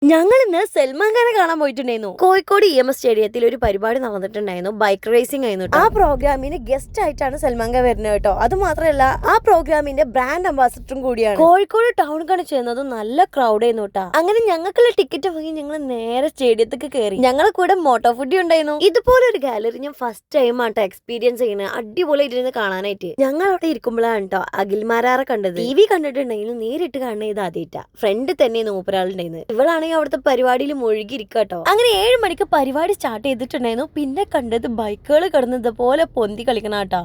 ഞങ്ങൾ ഇന്ന് സൽമാൻ ഖാനെ കാണാൻ പോയിട്ടുണ്ടായിരുന്നു. കോഴിക്കോട് EMS സ്റ്റേഡിയത്തിൽ ഒരു പരിപാടി നടന്നിട്ടുണ്ടായിരുന്നു. ബൈക്ക് റേസിംഗ് ആയിരുന്നു. ആ പ്രോഗ്രാമിന് ഗസ്റ്റ് ആയിട്ടാണ് സൽമാൻ ഖാൻ വരുന്നത് കേട്ടോ. അത് മാത്രമല്ല ആ പ്രോഗ്രാമിന്റെ ബ്രാൻഡ് അംബാസിഡറും കൂടിയാണ്. കോഴിക്കോട് ടൗണിലാണ് ചെയ്യുന്നത്. നല്ല ക്രൗഡ് ആയിരുന്നു കേട്ടോ. അങ്ങനെ ഞങ്ങൾക്കുള്ള ടിക്കറ്റ് വാങ്ങി ഞങ്ങൾ നേരെ സ്റ്റേഡിയത്തേക്ക് കയറി. ഞങ്ങളെ കൂടെ മോട്ടോ ഫുഡി ഉണ്ടായിരുന്നു. ഇതുപോലെ ഒരു ഗാലറി ഞാൻ ഫസ്റ്റ് ടൈം ആട്ടോ എക്സ്പീരിയൻസ് ചെയ്യുന്നത്. അടിപൊളിയായിട്ട് കാണാനായിട്ട് ഞങ്ങൾ അവിടെ ഇരിക്കുമ്പോഴാണ് കേട്ടോ അഖിൽമാരാറെ കണ്ടത്. TV കണ്ടിട്ടുണ്ടെങ്കിലും നേരിട്ട് കാണുന്നത് ഇത് ആദ്യമായിട്ടാ. ഫ്രണ്ട് തന്നെ മൂപ്പരാളുണ്ടായിരുന്നു. ഇവളാണ് അവിടുത്തെ പരിപാടിയിൽ മുഴുകിയിരിക്കട്ടോ. അങ്ങനെ 7 മണിക്ക് പരിപാടി സ്റ്റാർട്ട് ചെയ്തിട്ടുണ്ടായിരുന്നു. പിന്നെ കണ്ടത് ബൈക്കുകൾ കിടന്നത് പോലെ പൊന്തി കളിക്കണാട്ടോ.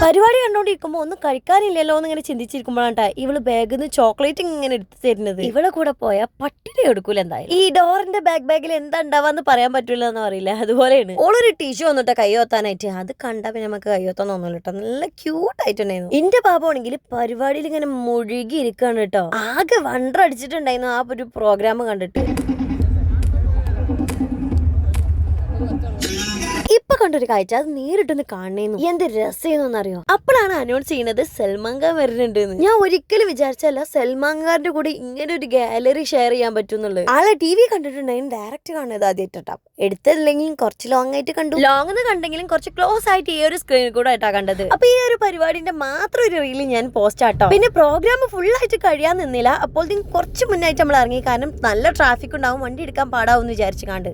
പരിപാടി കണ്ടോണ്ടിരിക്കുമ്പോ ഒന്നും കഴിക്കാനില്ലല്ലോ എന്ന് ഇങ്ങനെ ചിന്തിച്ചിരിക്കുമ്പോഴാണ് ഇവള് ബാഗിൽ നിന്ന് ചോക്ലേറ്റ് ഇങ്ങനെ എടുത്ത് തരുന്നത്. ഇവളെ കൂടെ പോയാൽ പട്ടിണി എടുക്കൂല എന്തായാലും. ഈ ഡോറിന്റെ ബാഗിൽ എന്താ ഉണ്ടാവാന്ന് പറയാൻ പറ്റൂല എന്ന് പറയില്ല. അതുപോലെയാണ് ഓളൊരു ടിഷ്യൂ വന്നിട്ട് കയ്യോത്താനായിട്ട്. അത് കണ്ടാ പിന്നെ നമുക്ക് കയ്യോത്താൻ തോന്നുന്നു കേട്ടോ. നല്ല ക്യൂട്ട് ആയിട്ടുണ്ടായിരുന്നു. എന്റെ പാപ്പാണെങ്കിൽ പരിപാടിയിൽ ഇങ്ങനെ മുഴുകി ഇരിക്കാണ് കേട്ടോ. ആകെ വണ്ടർ അടിച്ചിട്ടുണ്ടായിരുന്നു ആ ഒരു പ്രോഗ്രാം കണ്ടിട്ട്. ഇപ്പൊ കണ്ടൊരു കാഴ്ച അത് നേരിട്ടൊന്ന് കാണുന്നു. എന്ത് രസമെന്നറിയോ? അപ്പോഴാണ് അനൗൺസ് ചെയ്യുന്നത് സൽമാൻ ഖാൻ വരുന്നുണ്ട്. ഞാൻ ഒരിക്കലും വിചാരിച്ചല്ല സൽമാൻ ഖാന്റെ കൂടെ ഇങ്ങനെ ഒരു ഗാലറി ഷെയർ ചെയ്യാൻ പറ്റുന്നുള്ളത്. ആളെ TV കണ്ടിട്ടുണ്ടെങ്കിലും ഡയറക്റ്റ് കാണുന്നത് ആദ്യമായിട്ടാ. എടുത്തില്ലെങ്കിൽ കുറച്ച് ലോങ് ആയിട്ട് കണ്ടു. ലോങ് എന്ന് കണ്ടെങ്കിലും കുറച്ച് ക്ലോസ് ആയിട്ട് ഈ ഒരു സ്ക്രീനിൽ കൂടെ ആയിട്ടാ കണ്ടത്. അപ്പൊ ഈ ഒരു പരിപാടിന്റെ മാത്രം ഒരു റീല് ഞാൻ പോസ്റ്റ് ആട്ടോ. പിന്നെ പ്രോഗ്രാം ഫുൾ ആയിട്ട് കഴിയാൻ നിന്നില്ല. അപ്പോൾ കുറച്ച് മുന്നായിട്ട് നമ്മൾ ഇറങ്ങി. കാരണം നല്ല ട്രാഫിക് ഉണ്ടാവും, വണ്ടി എടുക്കാൻ പാടാവും എന്ന് വിചാരിച്ചു കണ്ട്.